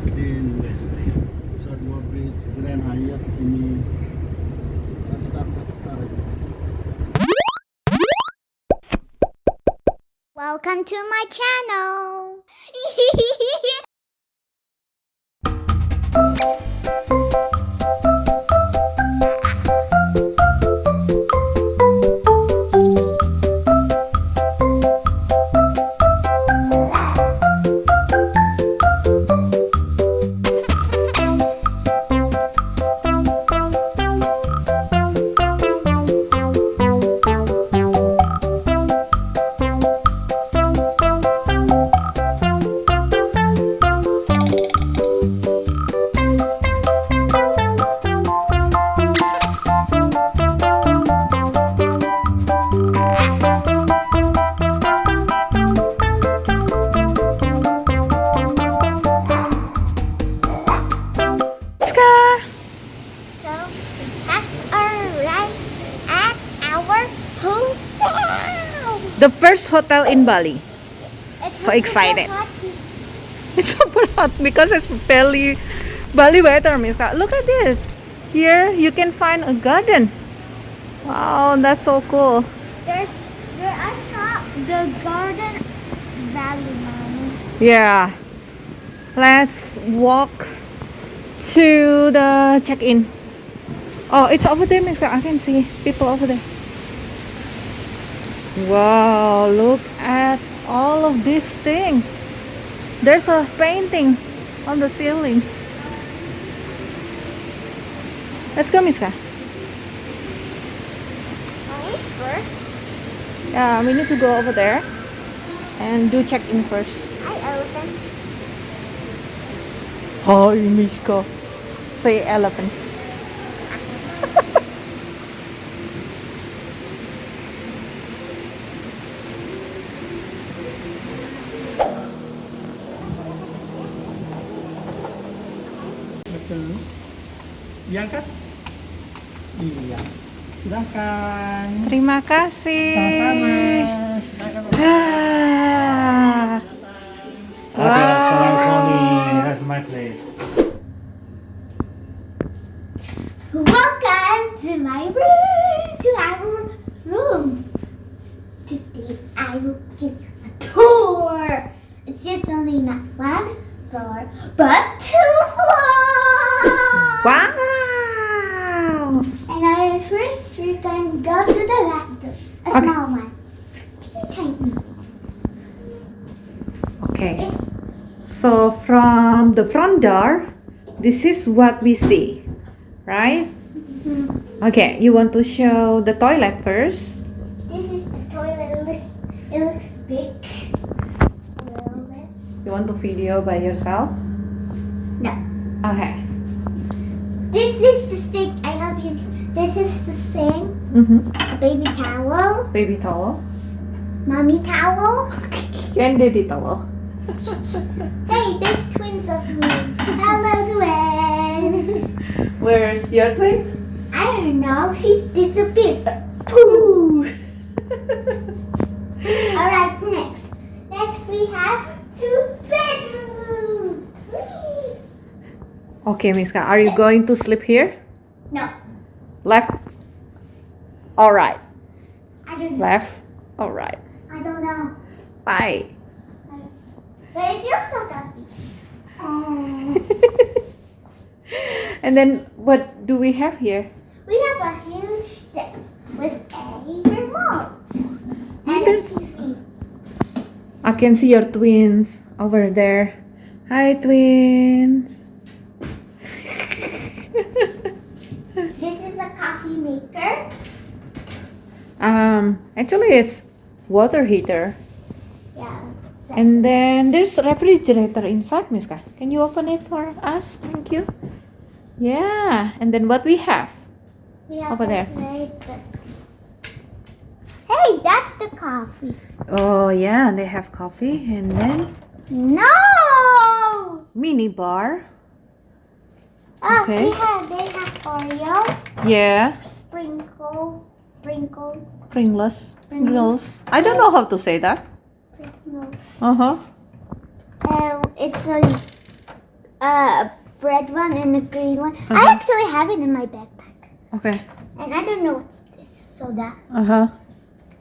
Westin, Nusa Dua Beach, Grand Hyatt sini. Daftar. Welcome to my channel. So we have arrived at our hotel. The first hotel in Bali. It's So excited. hot. It's super hot because it's Bali weather, Miska. Look at this. Here you can find a garden. Wow, that's so cool. I saw the garden valley, Mommy. Yeah. Let's walk to the check-in. Oh, it's over there, Miska. I can see people over there. Wow, look at all of these things. There's a painting on the ceiling. Let's go, Miska. Mommy, first, Yeah, we need to go over there and do check-in first. hi elephant. Hi, Miska. Say elephant. Betul. Diangkat? Iya. Silakan. Terima kasih. Sama-sama. Silakan. Ah. Ada seorang Wow. suami. That's my place. Welcome to my room. To our room. Today I will give you a tour. It's just only not one floor, but two floors. Wow. And first we're going to go to the lagoon. A Okay. small one. Tiny. Okay. It's So from the front door, this is what we see, right? Okay, you want to show the toilet first? This is the toilet. It looks big. A little bit. You want to video by yourself? No. Okay. This is the sink. I help you. This is the sink. A baby towel. Baby towel. Mommy towel. And daddy towel. Hey, there's twins of me. Hello, twin. Where's your twin? I don't know. She's disappeared. Pooh. Alright, next. Next we have two bedrooms. Okay, Miska, are you going to sleep here? No, Left? Alright. I don't know. Left? Alright. I don't know. Bye. But it feels so comfy. Oh. And then what do we have here? We have a huge desk with a remote and a There's- TV. I can see your twins over there. Hi, twins. This is a coffee maker. Actually it's water heater. Yeah. And then there's a refrigerator inside, Miska. Can you open it for us? Thank you. Yeah. And then what we have? We have Over there. Hey, that's the coffee. Oh yeah, they have coffee and then No! mini bar. Oh, Okay. they have Oreos, Yeah. sprinkles. Pringles. Pringles. I don't know how to say that. Pringles. Uh-huh. It's a a red one and a green one. I Uh-huh. actually have it in my backpack. Okay. And I don't know what's this. Soda. Uh-huh.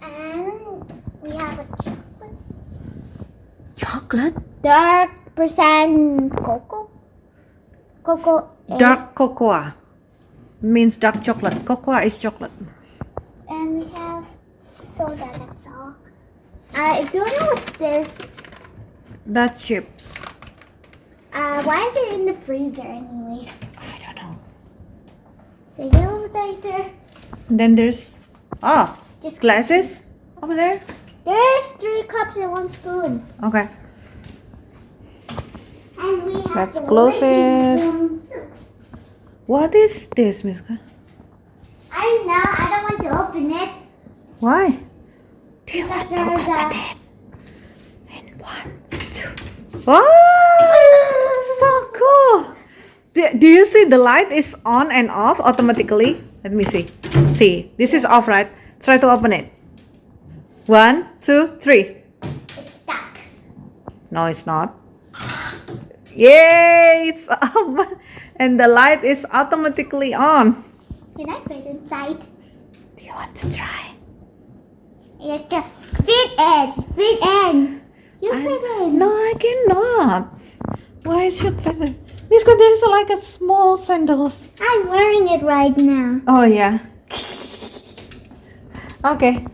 And we have a chocolate. Chocolate? Dark percent cocoa. Cocoa. Dark cocoa means dark chocolate. Cocoa is chocolate. And we have soda, that's all. I don't know what's this. That's chips. Why are they in the freezer anyways? I don't know. Save it over later. Then there's Just glasses over there. There's 3 cups and 1 spoon. Okay. And we have Let's the close living it. room too. What is this, Miska? I don't know. I don't want to open it. Why? Because there's a... And 1, 2. Wow! So cool. Do you see the light is on and off automatically? Let me see. See, this is off, right? Try to open it. 1, 2, 3. It's stuck. No, it's not. Yay! It's off. And the light is automatically on. Can I fit inside? Do you want to try? You can fit in. Fit in. You fit in. No, I cannot. Why should fit in? Miska, there's like a small sandals. I'm wearing it right now. Oh yeah. Okay.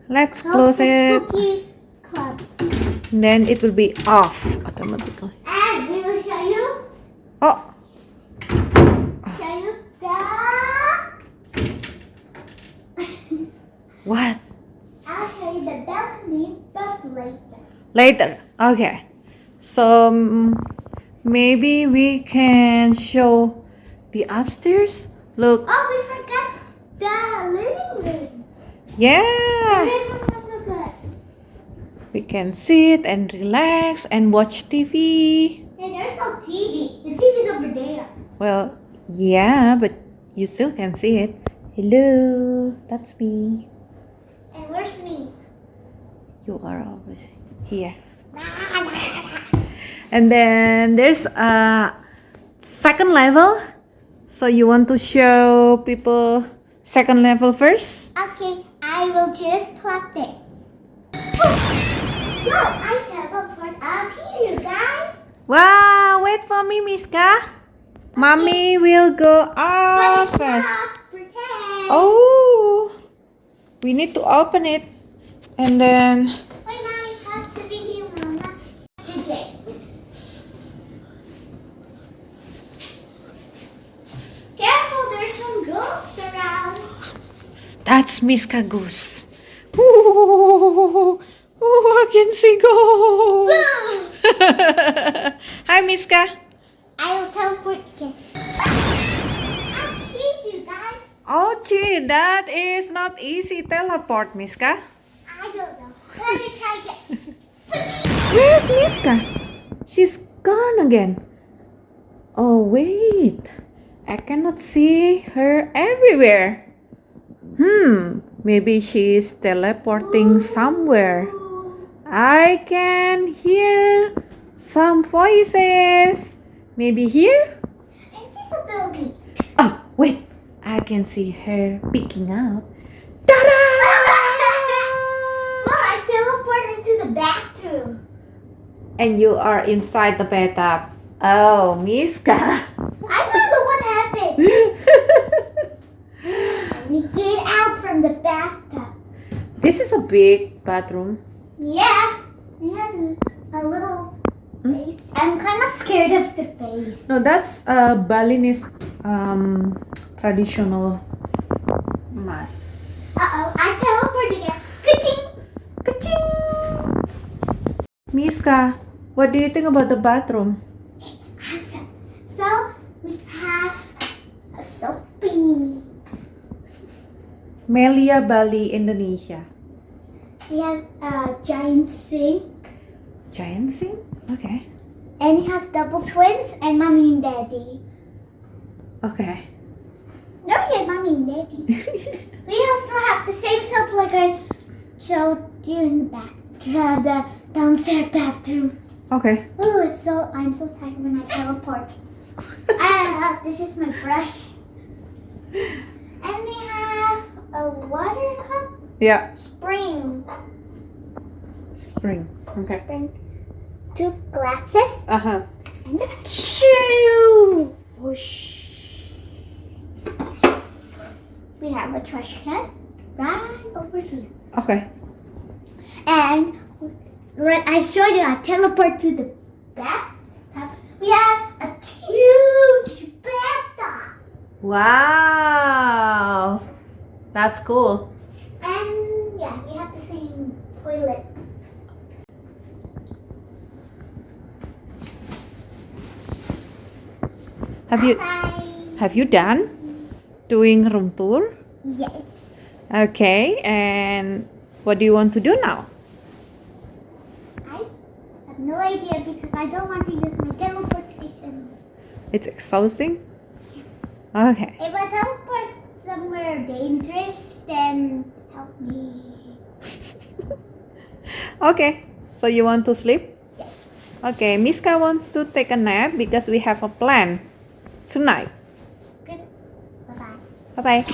Let's close the it. Spooky Club. Then it will be off automatically. And we will show you. Oh, Show you the. what? I'll show you the balcony, but later. Later. Okay. So maybe we can show the upstairs. Look. Oh, we forgot the living room. The Yeah. living room was so good. We can sit and relax and watch TV. Hey, there's no TV. The TV's over there. Well, yeah, but you still can see it. Hello, that's me. And where's me? You are always here. And then there's a second level. So you want to show people second level first? Okay, I will just plug it. Yo, I teleport up here, you guys. Wow, wait for me, Miska. Mommy will go But it's upstairs. not pretend. Oh, we need to open it. And then Wait, Mommy has to be here, Mama. Today. Careful, there's some ghosts around. that's Miska Goose. Ooh, I can see ghosts. Boom! Hi, Miska. I will teleport again. I'll tease you guys. Oh, gee, that is not easy teleport, Miska. I don't know. Let me try again. Where's Miska? She's gone again. Oh, wait. I cannot see her everywhere. Maybe she's teleporting somewhere. I can hear some voices. Maybe here? Invisibility. Oh, wait. I can see her picking up. Ta-da! Well, I teleported into the bathroom. And you are inside the bathtub. Oh, Miska. I don't know what happened. Let me get out from the bathtub. This is a big bathroom. Yeah, it has a little face. I'm kind of scared of the face. No, that's Balinese traditional mask. Uh-oh, I teleported again. Ka-ching! Ka-ching! Miska, what do you think about the bathroom? It's awesome. So, we have a soapy. Melia Bali, Indonesia. We have a giant sink. Giant sink? Okay. And it has double twins and mommy and daddy. Okay. No, we have mommy and daddy. We also have the same soap like I showed you in the bathroom, the downstairs bathroom. Okay. Oh, I'm so tired when I teleport. This is my brush. And we have a water cup. Yeah. Spring. Spring. Okay. Spring. 2 glasses. Uh-huh. And a shoe. Whoosh. We have a trash can right over here. Okay. And when I show you, I teleport to the back. We have a huge bathtub. Wow. That's cool. And yeah, we have the same toilet. Have you done doing room tour? Yes. Okay, and what do you want to do now? I have no idea because I don't want to use my teleportation. It's exhausting? Okay. If I teleport somewhere dangerous, then help me. Okay, so you want to sleep? Yes. Okay, Miska wants to take a nap because we have a plan tonight. Good. Bye-bye. Bye-bye.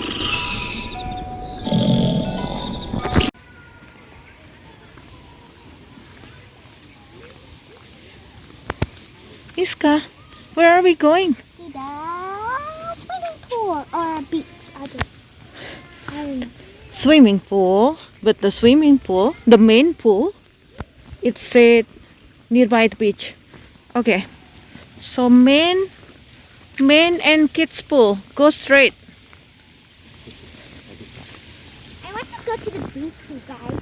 Miska, where are we going? To the swimming pool or a beach. I don't know. Swimming pool, but the swimming pool, the main pool, it's set nearby the beach. Okay, so main and kids pool, go straight. I want to go to the beach, you guys.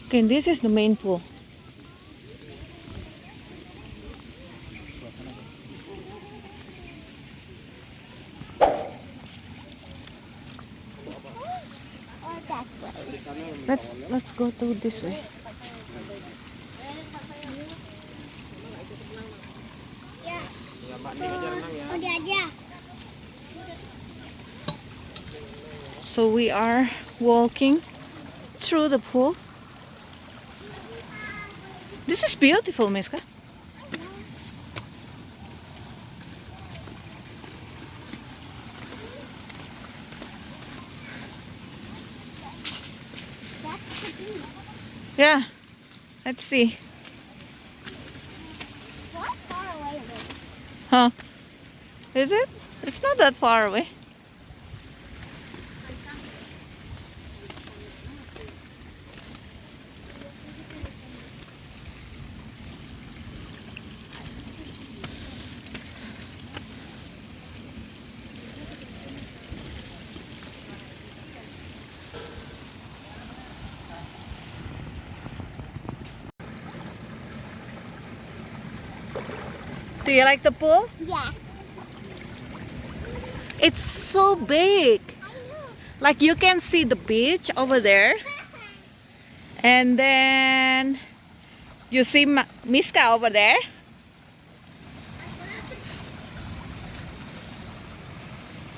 Okay, this is the main pool. Or that way. Let's go to this way. Yeah. So we are walking through the pool. This is beautiful, Miska. That's the beach. Yeah, let's see. What far away is it? Huh? Is it? It's not that far away. Do you like the pool? Yeah. It's so big. I know. Like you can see the beach over there. And then you see Miska over there.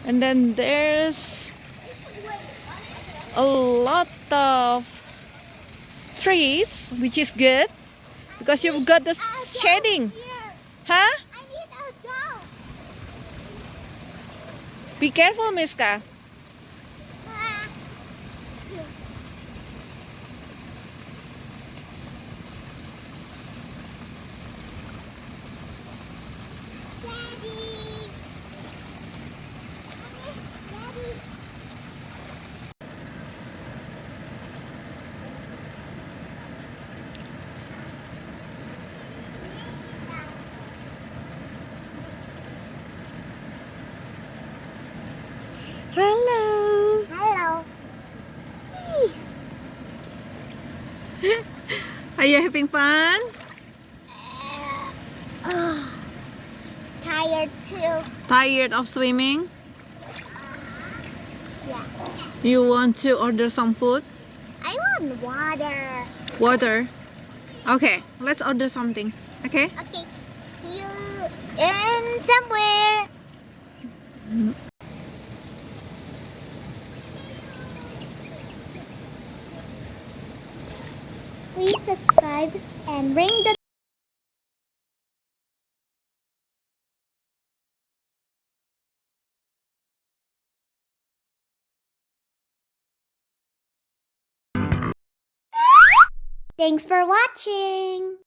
And then there's a lot of trees, which is good because you've got the shading. Here. Huh? I need a dog. Be careful, Miska. Ah. Daddy. Daddy. Hello. Hello. Are you having fun? Oh, tired too. Tired of swimming? Yeah. You want to order some food? I want water. Water? Okay, let's order something. Okay? Okay. See you in somewhere. Please subscribe and ring the Thanks for watching!